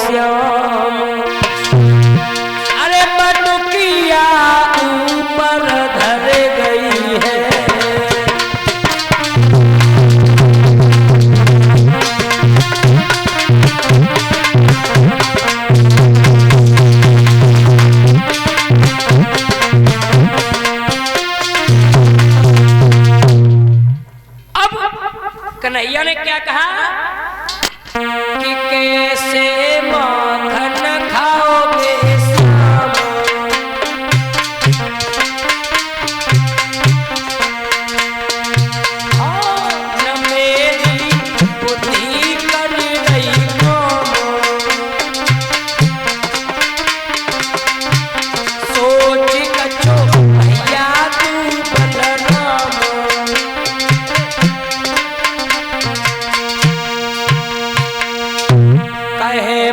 श्याम। अरे मटुकिया ऊपर धर गई है। कन्हैया ने क्या कहा कि कैसे माखन खाओगे श्याम। न मेरी बुद्धि कर रही काम। सोच कछो भैया तू बलराम।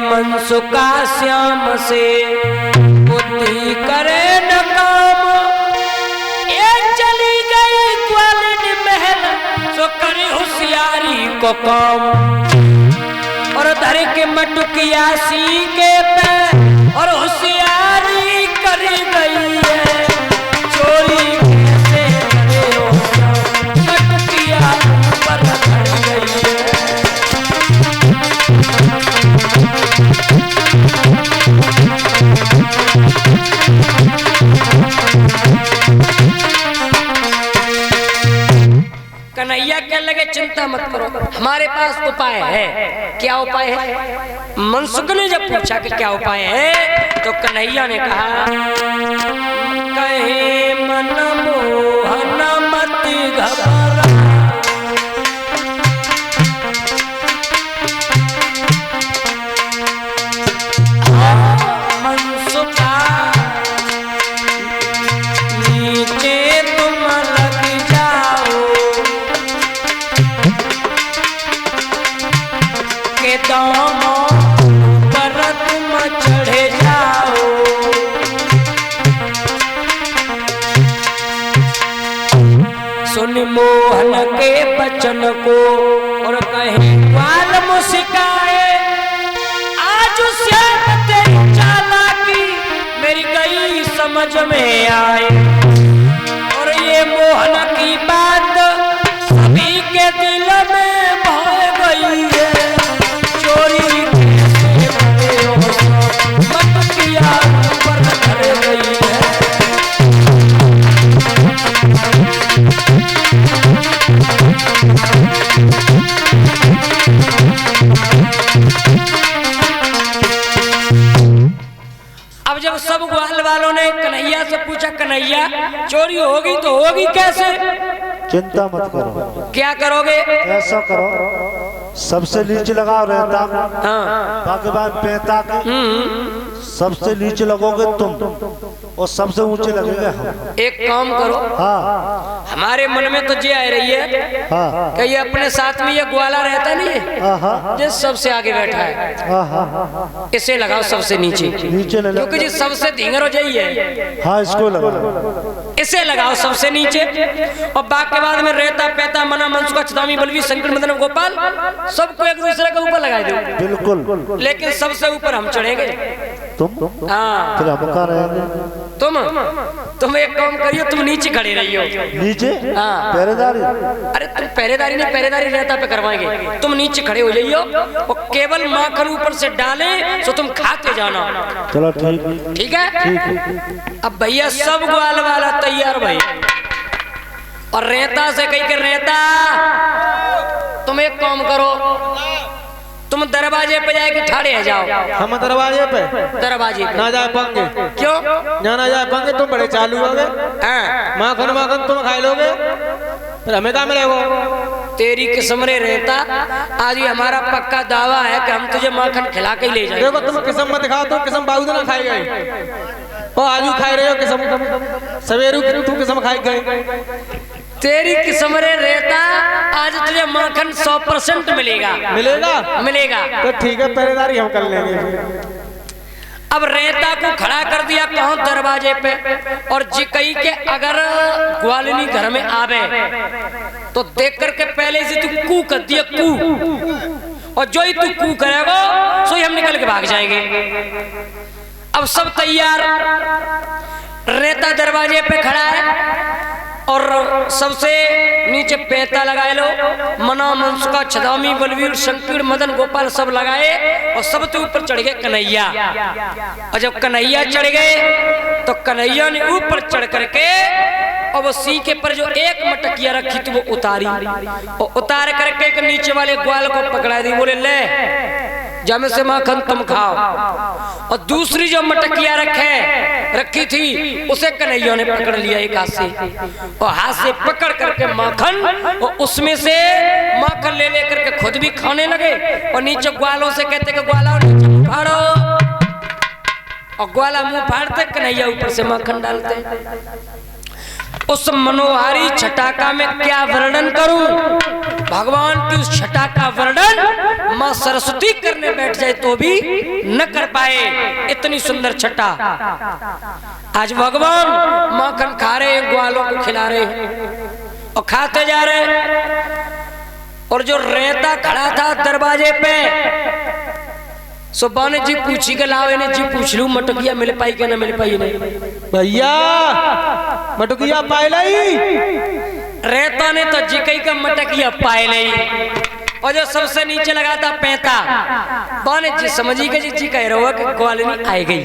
मनसुका श्याम से बुद्धि करे न काम। एक चली गई ग्वालिन महल सो करे होशियारी को काम। और धर के मटुकिया सी के पे और होशियारी कर गई है। चोरी कैसे करे हो मटुकिया ऊपर धर गई है। कन्हैया क्या लगे चिंता मत करो, हमारे पास उपाय है। क्या उपाय है? मनसुख ने जब पूछा कि क्या उपाय है तो कन्हैया ने कहा कहे मन मोहन मत घबरा। मनसुखा नीचे तुम लग जाओ के दामों पर तुम चढ़े जाओ। सुन मोहन के बचन को और कहे बाल मुस्काए। आज श्याम तेरी चालाकी मेरी गई समझ में आए। और ये मोहन की बात सभी के दिल में भय गई है। चोरी कैसे करे हो मटुकिया ऊपर धर गई है। अब जब सब ग्वाल वालों ने कन्हैया से पूछा कन्हैया चोरी होगी तो होगी कैसे? चिंता मत करो। क्या करोगे? ऐसा करो सबसे नीचे लगाओ रहता। हाँ। बाकी बात पैता सबसे नीचे लगोगे तुम और सबसे ऊंचे लगेगा हम। एक काम करो। हाँ। हमारे मन में तो ये आ रही है हाँ। कि ये अपने साथ में ये ग्वाला रहता नहीं है जो सबसे आगे बैठा है। इसे लगाओ सबसे नीचे नीचे क्योंकि जी सबसे धींगर हो जाइए। हाँ इसको लगाओ। इसे लगाओ सबसे नीचे। और बाकी बाद में रहता पैता मना मनसुखा छदामी बलवी संकट मदन गोपाल सबको एक दूसरे के ऊपर लगा दो। बिल्कुल। लेकिन सबसे ऊपर हम चढ़ेंगे। तुम? हाँ। फिर हम कहाँ रहेंगे? तुम एक काम करियो तुम नीचे खड़े रहियो। नीचे? हाँ। पहरेदारी? अरे तुम पहरेदारी नहीं, पहरेदारी रहता पे करवाएंगे। तुम नीचे खड़े हो जाइयो और केवल माखन ऊपर से डाले तो तुम खाते जाना। चलो ठीक। ठीक है। अब भैया सब ग्वाल वाला तैयार भाई। और रेता से कही के रेता तुम एक काम करो तुम दरवाजे पे जाके ठाड़े आ जाओ। हम दरवाजे पे? दरवाजे पे ना जाए पंगे। क्यों? ना जाए पंगे। तुम बड़े चालू हो गए। हाँ। माखन माखन तुम खाई लोगे फिर हमें क्या मिलेगा? तेरी किस्म रे रहता आज ही हमारा पक्का दावा है कि हम तुझे माखन खिला के ले जाएंगे। देखो तुम किस्म मत दिखाओ। तुम किस्म बाबू ना खाई गए और आजू खाई रहे हो किस्म। सवेरू तुम किस्म खाई गए। तेरी किस्म रे रहता आज तुझे माखन 100% मिलेगा। मिलेगा? मिलेगा। तो ठीक है पहरेदारी हम कर लेंगे। अब रेता को खड़ा कर दिया कहाँ दरवाजे पे और जी कही के अगर ग्वालिनी घर में आवे तो देख करके पहले से तू कू कर दिया कू। और जो ही तू कू करेगा सो ही हम निकल के भाग जाएंगे। अब सब तैयार, रेता दरवाजे पे खड़ा है और सबसे नीचे पैता लगाए लो, मना मनसुका छदामी बलवीर शंकर मदन गोपाल सब लगाए और सबसे ऊपर चढ़ गए कन्हैया। और जब कन्हैया चढ़ गए तो कन्हैया ने ऊपर चढ़ करके और वो सीके पर जो एक मटकिया रखी थी वो उतारी और उतार करके एक नीचे वाले ग्वाल को पकड़ा दी, बोले ले जमे से माखन तुम खाओ। और दूसरी जो मटकिया रखी थी उसे कन्हैया ने पकड़ लिया एक हाथ से और हाथ से पकड़ करके माखन और उसमें से माखन ले लेकर के खुद भी खाने लगे और नीचे ग्वालों से कहते कि ग्वाला नीचे मुंह फाड़ो, और ग्वाला मुंह फाड़ते कन्हैया ऊपर से माखन डालते। उस मनोहारी छटाका में क्या वर्णन करूं, भगवान की उस छटा का वर्णन मां सरस्वती करने बैठ जाए तो भी न कर पाए, इतनी सुंदर छटा। आज भगवान माखन खा रहे हैं, ग्वालों को खिला रहे हैं और खाते जा रहे हैं। और जो रेता खड़ा था दरवाजे पे सुबह ने जी पूछी के लावे ने जी पूछ लू मटकिया मिल पाई के ना मिल पाई नहीं भैया, मटकिया पाए लाई। रेता ने तो जी कई का मटकिया पाए नहीं और जो सबसे नीचे लगा था पैता बाने जी समझी के जी कह रहे हो कि ग्वालिनी आई गई।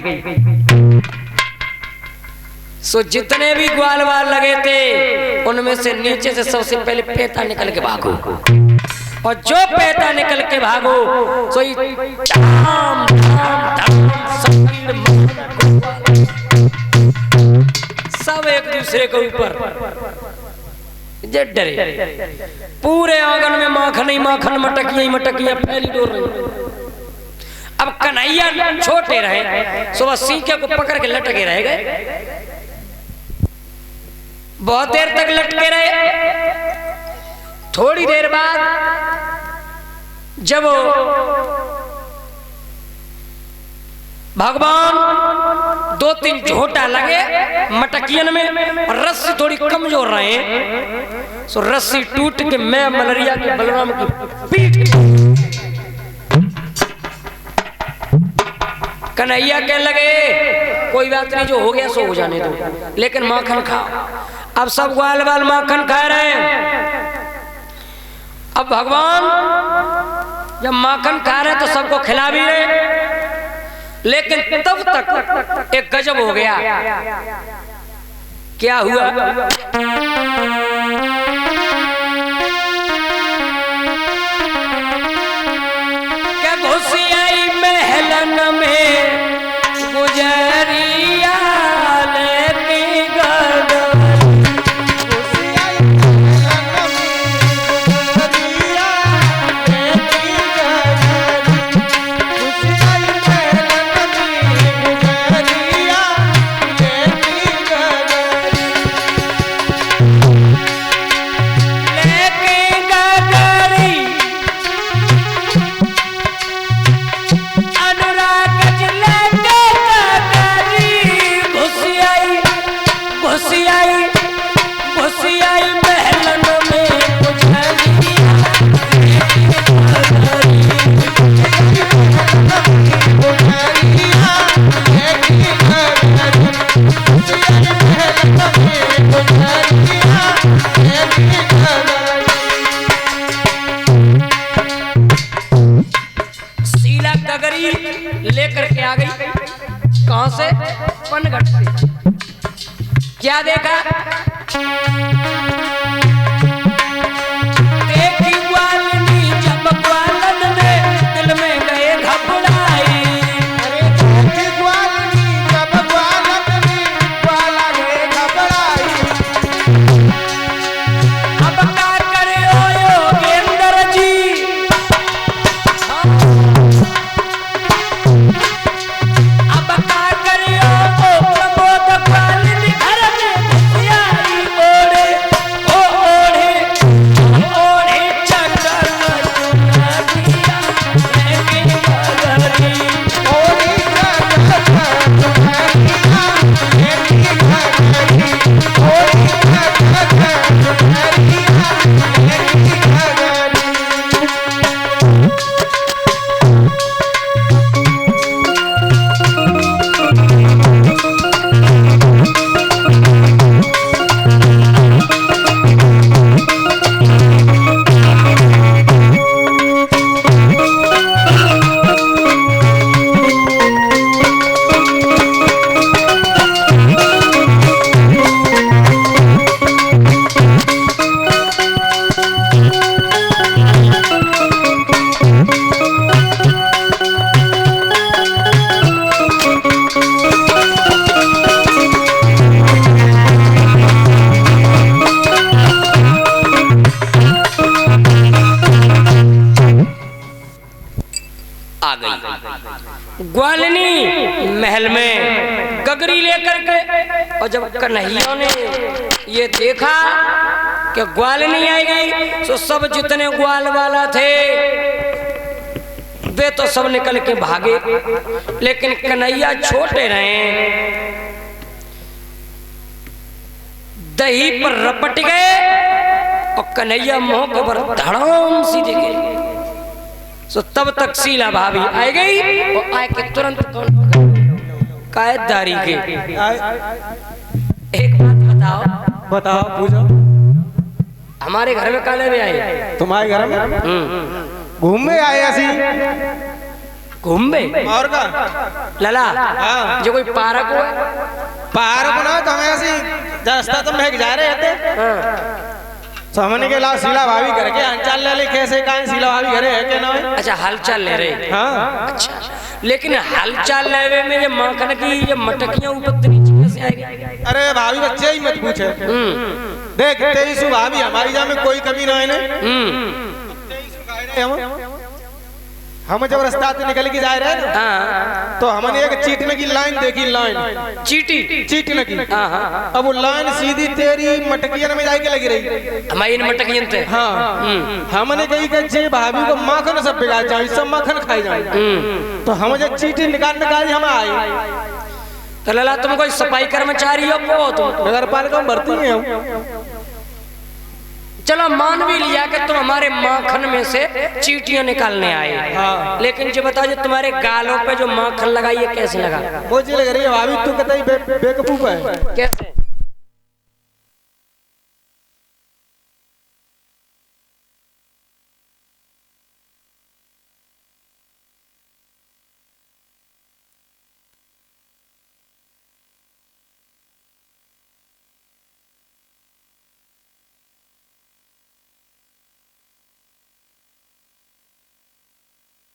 सो जितने भी ग्वाल वाल लगे थे उनमें से नीचे से सबसे पहले पैता निकल के भागो और जो पैता निकल के भागो सो धाम धाम सब एक दूसरे के ऊपर डरे। पूरे आंगन में माखन ही माखन, मटकियां फैली डोर रही। अब कन्हैया छोटे रहे सो वह सीके को पकड़ के लटके रह गए, बहुत देर तक लटके रहे। थोड़ी देर बाद जब भगवान 2-3 झोटा लगे मटकियन में और रस्सी थोड़ी कमजोर रहे सो रस्सी टूट के मैं मलरिया के बलराम की पीठ कन्हैया कहने लगे कोई बात नहीं, जो हो गया सो हो जाने दो, लेकिन माखन खाओ। अब सब ग्वाल बाल माखन खा रहे हैं। अब भगवान जब माखन खा रहे तो सबको खिला भी रहे, लेकिन तब तक एक गजब हो गया। क्या हुआ? क्या घुसी आई महलन में गुजरिया लेती गगन, लेकर के आ गई। कहां से? पनघट से। क्या देखा? देखी ग्वालिनी जब ग्वालन ने दिल में गए घबराई। अरे देखी ग्वालिनी जब ग्वालन ने ग्वाला गए घबराई। अब क्या करे ओ योगेंद्र जी, प्रबोध ग्वालिनी घर में घुसियाई ओढ़े। ग्वालिनी महल में गगरी लेकर के, और जब कन्हैया ने ये देखा कि ग्वालिनी आई गई तो सब जितने ग्वाल वाला थे वे तो सब निकल के भागे, लेकिन कन्हैया छोटे रहे, दही पर रपट गए और कन्हैया मुंह के ऊपर धड़ाम सीधे गए। सो तब तक शीला भाभी आ गई और आए के तुरंत कायदारी के। एक बात बताओ पूछो। हमारे घर में काले में आए, तुम्हारे घर में घूमने आए ऐसी घूमने और का लला हाँ। जो कोई पार्क हो, पार्क ना तो हमें ऐसी रास्ता तो महक जा रहे थे तो हमने के ला शीला भाभी घर के हालचाल ले ले कैसे कहें शीला भाभी घरे है के ना है? अच्छा हालचाल ले रहे। हाँ अच्छा, लेकिन हालचाल लेवे में ये माखन की ये मटकियां ऊपर नीचे कैसे आएगी? अरे भाभी बच्चे ही मत पूछे। देख तेरी सु भाभी हमारी जा में कोई कमी ना है ना। हम जब रास्ता से निकल के जा रहे हैं ना हाँ। तो हमने एक चीटने की लाइन देखी, लाइन चीटने की। हाँ। अब वो लाइन सीधी तेरी मटकिया में जाके लगी रही। हमारी इन मटकियन थे। हाँ हमने कही कि जे भाभी को माखन सब बिगा जाए, सब माखन खाई जाए। तो हम जब चीटी निकाल हम आए तो लला तुम कोई सफाई कर्मचारी हो को तुम? नगर पालिका में भर्ती है हम। चलो मान भी लिया कि तुम हमारे माखन में से चीटियां निकालने आए। हाँ। लेकिन जो बताओ जो तुम्हारे गालों पे जो माखन लगा ये कैसे लगा? मुझे लग रही है भाभी तू कहता बेवकूफ है। कैसे?